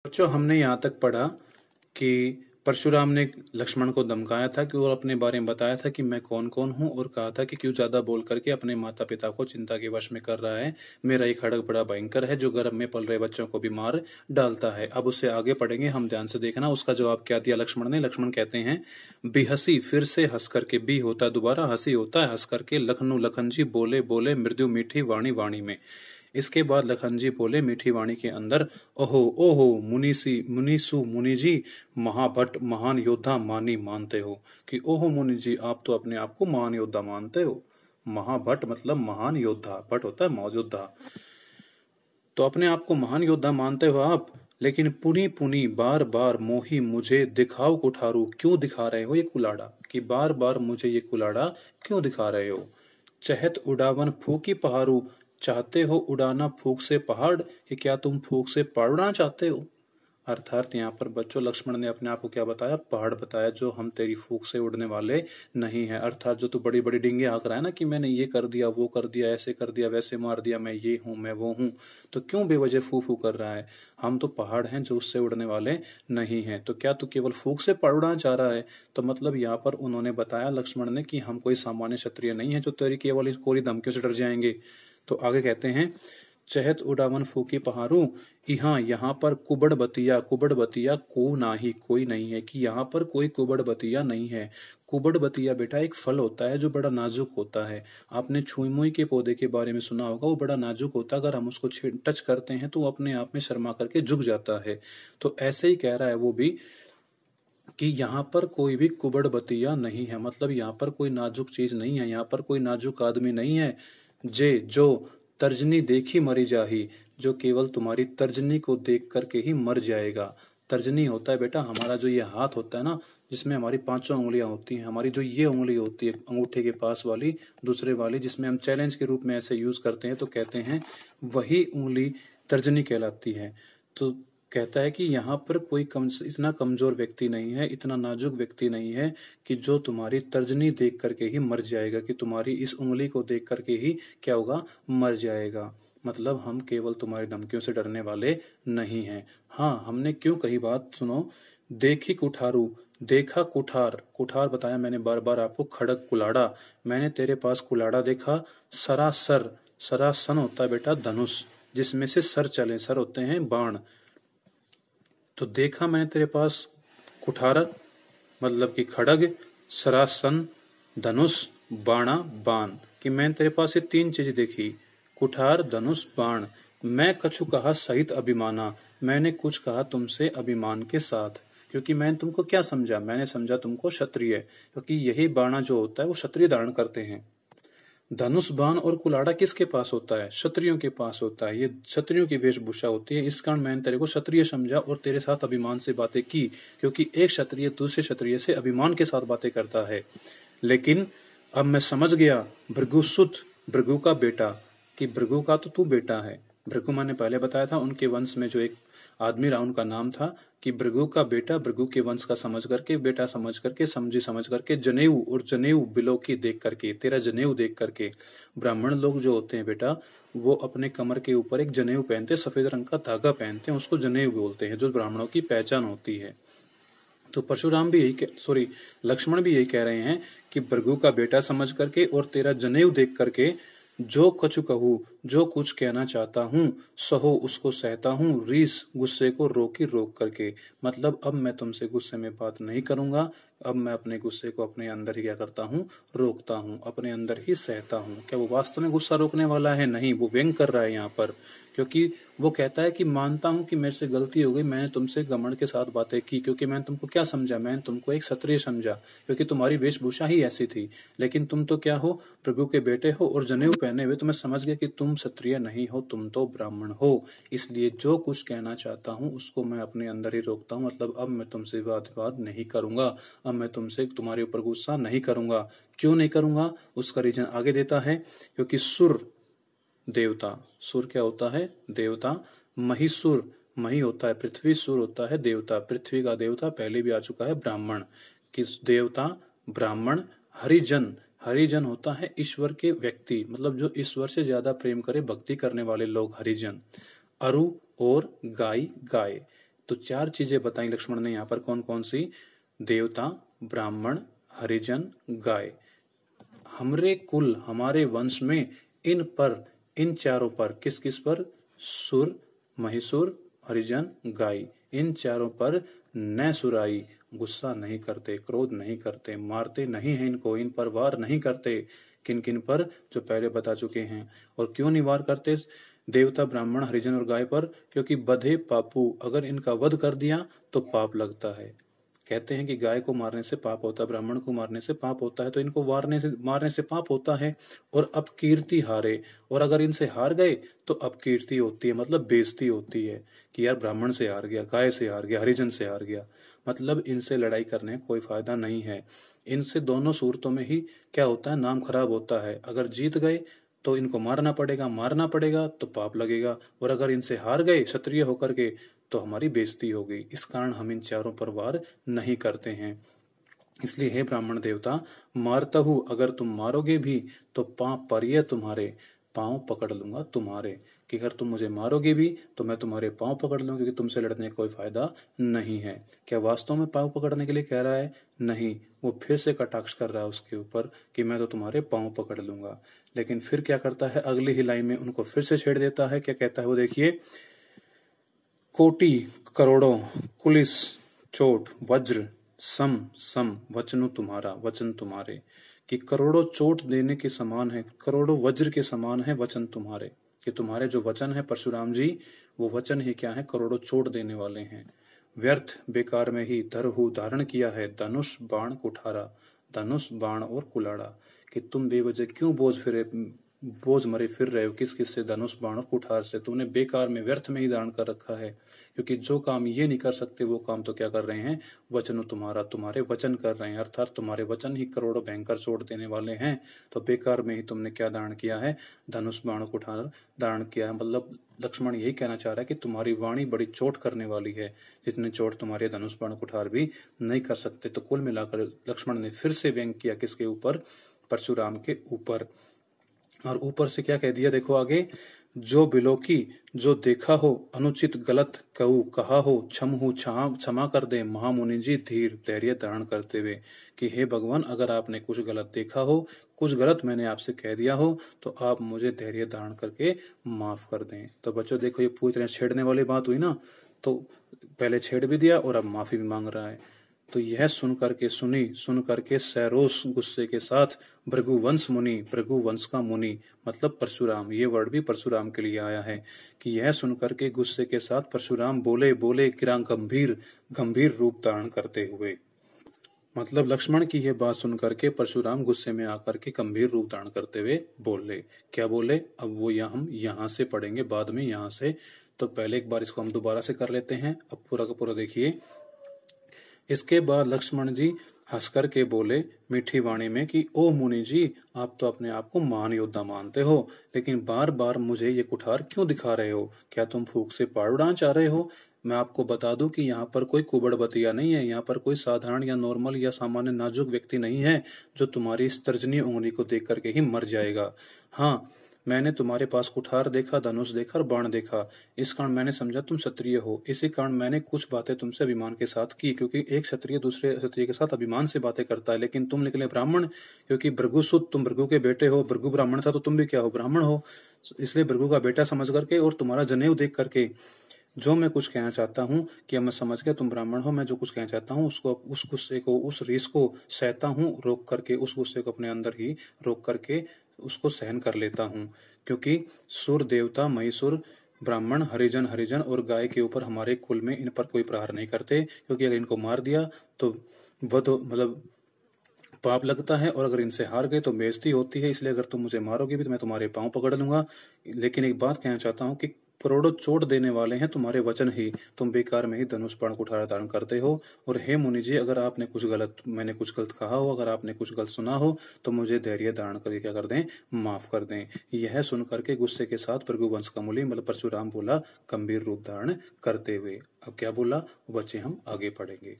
बच्चों, हमने यहाँ तक पढ़ा कि परशुराम ने लक्ष्मण को धमकाया था कि और अपने बारे में बताया था कि मैं कौन कौन हूँ, और कहा था कि क्यों ज्यादा बोल करके अपने माता पिता को चिंता के वश में कर रहा है। मेरा ये खड्ग बड़ा भयंकर है जो गर्भ में पल रहे बच्चों को भी मार डालता है। अब उससे आगे पढ़ेंगे, हम ध्यान से देखना उसका जवाब क्या दिया लक्ष्मण ने। लक्ष्मण कहते हैं, बेहसी फिर से हंस करके, बी होता है दोबारा, हंसी होता है हंस करके, लखनऊ लखन जी बोले बोले मृदु मीठी वाणी वाणी में। इसके बाद लखन जी बोले मीठी वाणी के अंदर, ओहो ओहो मुनीसी मुनीसु मुनि जी, महाभट्ट महान योद्धा मानी मानते हो। कि ओहो मुनि जी, आप तो अपने आप को महान योद्धा मानते हो। महाभट्ट मतलब महान योद्धा, भट्ट होता है योद्धा। तो अपने आप को महान योद्धा मानते हो आप, लेकिन पुनी पुनी बार बार मोही मुझे दिखाओ कुठारू, क्यों दिखा रहे हो ये कुलाड़ा। कि बार बार मुझे ये कुलाड़ा क्यों दिखा रहे हो। चहत उड़ावन फूकी पहाड़ू, चाहते हो उड़ाना फूक से पहाड़, कि क्या तुम फूक से पहाड़ उड़ाना चाहते हो। अर्थात यहाँ पर बच्चों लक्ष्मण ने अपने आप को क्या बताया, पहाड़ बताया, जो हम तेरी फूक से उड़ने वाले नहीं है। अर्थात जो तू बड़ी बड़ी डिंगे हाँक रहा है ना कि मैंने ये कर दिया वो कर दिया, ऐसे कर दिया वैसे मार दिया, मैं ये हूँ मैं वो हूँ, तो क्यों बेवजह फू फू कर रहा है। हम तो पहाड़ हैं जो उससे उड़ने वाले नहीं है। तो क्या तू केवल फूक से पहाड़ उड़ाना चाह रहा है। तो मतलब यहाँ पर उन्होंने बताया लक्ष्मण ने कि हम कोई सामान्य क्षत्रिय नहीं है जो तेरी केवल कोरी धमकियों से डर जाएंगे। तो आगे कहते हैं, चहत उड़ावन फूकी पहाड़ू, यहाँ पर कुबड़ बतिया को नाही, कोई नहीं है। कि यहाँ पर कोई कुबड़ बतिया नहीं है। कुबड़ बतिया बेटा एक फल होता है जो बड़ा नाजुक होता है। आपने छुई मुई के पौधे के बारे में सुना होगा, वो बड़ा नाजुक होता है, अगर हम उसको टच करते हैं तो वो अपने आप में शर्मा करके झुक जाता है। तो ऐसे ही कह रहा है वो भी कि यहाँ पर कोई भी कुबड़ बतिया नहीं है, मतलब यहाँ पर कोई नाजुक चीज नहीं है, यहाँ पर कोई नाजुक आदमी नहीं है। जो तर्जनी देखी मरी जाही, जो केवल तुम्हारी तर्जनी को देख करके ही मर जाएगा। तर्जनी होता है बेटा हमारा जो ये हाथ होता है ना, जिसमें हमारी पांचों उंगलियां होती हैं। हमारी जो ये उंगली होती है अंगूठे के पास वाली, दूसरे वाली, जिसमें हम चैलेंज के रूप में ऐसे यूज करते हैं, तो कहते हैं वही उंगली तर्जनी कहलाती है। तो कहता है कि यहाँ पर कोई इतना कमजोर व्यक्ति नहीं है, इतना नाजुक व्यक्ति नहीं है कि जो तुम्हारी तर्जनी देख करके ही मर जाएगा, कि तुम्हारी इस उंगली को देख करके ही क्या होगा, मर जाएगा। मतलब हम केवल तुम्हारी धमकियों से डरने वाले नहीं हैं। हाँ, हमने क्यों कही बात सुनो। देखी कुठारू, देखा कुठार, कुठार बताया मैंने बार बार आपको, खड़ग कुलाड़ा, मैंने तेरे पास कुलाड़ा देखा। सरासर, सरासन होता है बेटा धनुष, जिसमें से सर चले, सर होते हैं बाण। तो देखा मैंने तेरे पास कुठार मतलब कि खड़ग, सरासन, धनुष, बाणा, बाण। कि मैंने तेरे पास ये तीन चीजें देखी, कुठार, धनुष, बाण। मैं कछु कहा सहित अभिमाना, मैंने कुछ कहा तुमसे अभिमान के साथ। क्योंकि मैंने तुमको क्या समझा, मैंने समझा तुमको क्षत्रिय, क्योंकि यही बाणा जो होता है वो क्षत्रिय धारण करते हैं। धनुष बाण और कुलाड़ा किसके पास होता है, क्षत्रियों के पास होता है। ये क्षत्रियों की वेशभूषा होती है। इस कारण मैंने तेरे को क्षत्रिय समझा और तेरे साथ अभिमान से बातें की, क्योंकि एक क्षत्रिय दूसरे क्षत्रिय से अभिमान के साथ बातें करता है। लेकिन अब मैं समझ गया, भृगुसुत, भृगु का बेटा, कि भृगु का तो तू बेटा है। भृगु मैंने पहले बताया था, उनके वंश में जो एक आदमी रहा उनका नाम था कि भृगु का बेटा, भृगु के वंश का समझ करके, बेटा समझ करके, समझी समझ करके, जनेऊ, और जनेऊ बिलोकी देख करके, तेरा जनेऊ देख करके। ब्राह्मण लोग जो होते हैं बेटा, वो अपने कमर के ऊपर एक जनेऊ पहनते, सफेद रंग का धागा पहनते हैं, उसको जनेऊ बोलते हैं, जो ब्राह्मणों की पहचान होती है। तो परशुराम भी यही लक्ष्मण भी यही कह रहे हैं कि भृगु का बेटा समझ करके और तेरा जनेऊ देख करके, जो कछु कहूँ, जो कुछ कहना चाहता हूँ, सहो उसको सहता हूँ, रीस गुस्से को रोकी रोक करके। मतलब अब मैं तुमसे गुस्से में बात नहीं करूंगा, अब मैं अपने गुस्से को अपने अंदर ही क्या करता हूँ, रोकता हूँ, अपने अंदर ही सहता हूँ। क्या वो वास्तव में गुस्सा रोकने वाला है? नहीं, वो व्यंग कर रहा है यहाँ पर, क्योंकि वो कहता है कि मानता हूं कि मेरे से गलती हो गई, मैंने तुमसे घमंड के साथ बातें की, क्योंकि मैंने तुमको क्या समझा, मैंने तुमको एक क्षत्रिय समझा, क्योंकि तुम्हारी वेशभूषा ही ऐसी थी। लेकिन तुम तो क्या हो, भृगु के बेटे हो और जनेऊ पहने हुए, तो मैं समझ गया कि तुम क्षत्रिय नहीं हो, तुम तो ब्राह्मण हो। इसलिए जो कुछ कहना चाहता हूँ उसको मैं अपने अंदर ही रोकता हूँ। मतलब अब मैं तुमसे वाद विवाद नहीं करूंगा, अब मैं तुमसे तुम्हारे ऊपर गुस्सा नहीं करूंगा। क्यों नहीं करूंगा, उसका रीजन आगे देता है। क्योंकि सुर देवता, सुर क्या होता है, देवता। महिसुर, मही होता है पृथ्वी, सुर होता है देवता, पृथ्वी का देवता। पहले भी आ चुका है ब्राह्मण, किस देवता ब्राह्मण। हरिजन, हरिजन होता है ईश्वर के व्यक्ति, मतलब जो ईश्वर से ज्यादा प्रेम करे, भक्ति करने वाले लोग हरिजन। अरु और गाय, गाय। तो 4 चीजें बताई लक्ष्मण ने यहाँ पर, कौन कौन सी? देवता, ब्राह्मण, हरिजन, गाय। हमरे कुल, हमारे वंश में इन चारों पर, किस किस पर? सुर, महिषुर, हरिजन, गाय, इन चारों पर न सुराई, गुस्सा नहीं करते, क्रोध नहीं करते, मारते नहीं हैं इनको, इन पर वार नहीं करते। किन किन पर? जो पहले बता चुके हैं। और क्यों नहीं वार करते? देवता, ब्राह्मण, हरिजन और गाय पर, क्योंकि बधे पापू, अगर इनका वध कर दिया तो पाप लगता है। कहते हैं कि गाय को मारने से पाप होता है, ब्राह्मण को मारने से पाप होता है, तो इनको मारने से पाप होता है। और अपकीर्ति हारे, और अगर इनसे हार गए तो अपकीर्ति होती है, मतलब बेइज्जती होती है कि यार ब्राह्मण से हार गया, गाय से हार गया, हरिजन से हार गया, मतलब इनसे लड़ाई करने कोई फायदा नहीं है। इनसे दोनों सूरतों में ही क्या होता है? नाम खराब होता है। अगर जीत गए तो इनको मारना पड़ेगा तो पाप लगेगा, और अगर इनसे हार गए क्षत्रिय होकर के तो हमारी बेइज्जती हो गई। इस कारण हम इन चारों पर वार नहीं करते हैं। इसलिए हे ब्राह्मण देवता, मारता हूं, अगर तुम मारोगे भी तो पांव पर ये तुम्हारे, पांव पकड़ लूंगा तुम्हारे, कि अगर तुम मुझे मारोगे भी तो मैं तुम्हारे पांव पकड़ लूंगा, क्योंकि तुमसे लड़ने का कोई फायदा नहीं है। क्या वास्तव में पांव पकड़ने के लिए कह रहा है? नहीं, वो फिर से कटाक्ष कर रहा है उसके ऊपर कि मैं तो तुम्हारे पांव पकड़ लूंगा। लेकिन फिर क्या करता है? अगली ही लाइन में उनको फिर से छेड़ देता है। क्या कहता है वो देखिए, कोटि करोड़ों, कुलिस चोट, वज्र सम सम, वचनु तुम्हारा, वचन तुम्हारे, कि करोड़ों चोट देने के समान है, करोड़ों वज्र के समान है वचन तुम्हारे, कि तुम्हारे जो वचन है परशुराम जी, वो वचन ही क्या है? करोड़ों चोट देने वाले हैं। व्यर्थ बेकार में ही धरहु धारण किया है, धनुष बाण कुठारा, धनुष बाण और कुलाड़ा, कि तुम बेवजह क्यों बोझ मरे फिर रहे हो? किस किस से? धनुष बाण और कुठार से। तुमने बेकार में, व्यर्थ में ही धारण कर रखा है, क्योंकि जो काम ये नहीं कर सकते वो काम तो क्या कर रहे हैं? वचन तुम्हारा, तुम्हारे वचन कर रहे हैं, अर्थात तुम्हारे वचन ही करोड़ों भयंकर चोट देने वाले हैं। तो बेकार में ही तुमने क्या धारण किया है? धनुष बाण कुठार धारण किया है। मतलब लक्ष्मण यही कहना चाह रहा है कि तुम्हारी वाणी बड़ी चोट करने वाली है, जितने चोट तुम्हारे धनुष बाण कुठार भी नहीं कर सकते। तो कुल मिलाकर लक्ष्मण ने फिर से व्यंग किया, किसके ऊपर? परशुराम के ऊपर। और ऊपर से क्या कह दिया? देखो आगे, जो बिलोकी, जो देखा हो अनुचित गलत कहू कहा हो, क्षम हूँ क्षमा कर दे महामुनि जी धीर, धैर्य धारण करते हुए, कि हे भगवान, अगर आपने कुछ गलत देखा हो, कुछ गलत मैंने आपसे कह दिया हो, तो आप मुझे धैर्य धारण करके माफ कर दें। तो बच्चों देखो, ये पूरी तरह छेड़ने वाली बात हुई ना, तो पहले छेड़ भी दिया और अब माफी भी मांग रहा है। तो यह सुन करके सैरोस गुस्से के साथ भृगुवंश मुनि, भृगुवंश का मुनि मतलब परशुराम, ये वर्ड भी परशुराम के लिए आया है, कि यह सुन करके गुस्से के साथ परशुराम बोले किरा गंभीर रूप धारण करते हुए। मतलब लक्ष्मण की यह बात सुन करके परशुराम गुस्से में आकर के गंभीर रूप धारण करते हुए बोले। क्या बोले? अब वो हम यहाँ से पढ़ेंगे बाद में, यहाँ से। तो पहले एक बार इसको हम दोबारा से कर लेते हैं। अब पूरा का पूरा देखिए। इसके बाद लक्ष्मण जी हंसकर के बोले मीठी वाणी में कि ओ मुनि जी, आप तो अपने आप को महान योद्धा मानते हो, लेकिन बार बार मुझे ये कुठार क्यों दिखा रहे हो? क्या तुम फूंक से पार उड़ाना चाह रहे हो? मैं आपको बता दूं कि यहाँ पर कोई कुबड़बतिया नहीं है, यहाँ पर कोई साधारण या नॉर्मल या सामान्य नाजुक व्यक्ति नहीं है जो तुम्हारी इस तर्जनी उंगली को देख करके ही मर जाएगा। हाँ, मैंने तुम्हारे पास कुठार देखा, धनुष देखा और बाण देखा, इस कारण मैंने समझा तुम क्षत्रिय हो। इसी कारण मैंने कुछ बातें तुमसे अभिमान के साथ की, क्योंकि एक क्षत्रिय दूसरे क्षत्रिय के साथ अभिमान से बातें करता है। लेकिन तुम निकले ब्राह्मण, क्योंकि भृगुसुत, तुम भृगु के बेटे हो, भृगु ब्राह्मण था तो तुम भी क्या हो? ब्राह्मण हो। इसलिए भृगु का बेटा समझ करके और तुम्हारा जनेऊ देख करके जो मैं कुछ कहना चाहता हूँ कि मैं समझ गया तुम ब्राह्मण हो, मैं जो कुछ कहना चाहता हूँ उसको, उस गुस्से को, उस रीस को सहता हूँ, रोक करके उस गुस्से को अपने अंदर ही रोक करके उसको सहन कर लेता हूँ। क्योंकि सुर, देवता, महिषुर, ब्राह्मण, हरिजन और गाय के ऊपर हमारे कुल में इन पर कोई प्रहार नहीं करते, क्योंकि अगर इनको मार दिया तो वध मतलब पाप लगता है, और अगर इनसे हार गए तो बेइज्जती होती है। इसलिए अगर तुम मुझे मारोगे भी तो मैं तुम्हारे पांव पकड़ लूंगा। लेकिन एक बात कहना चाहता हूँ कि करोड़ों चोट देने वाले हैं तुम्हारे वचन ही, तुम बेकार में ही धनुष बाण कुठार धारण करते हो। और हे मुनि जी, अगर आपने मैंने कुछ गलत कहा हो, अगर आपने कुछ गलत सुना हो, तो मुझे धैर्य धारण करके क्या कर दें? माफ कर दें। यह सुन करके गुस्से के साथ भृगुवंश का मुनि मतलब परशुराम बोला गंभीर रूप धारण करते हुए। अब क्या बोला बच्चे, हम आगे पढ़ेंगे।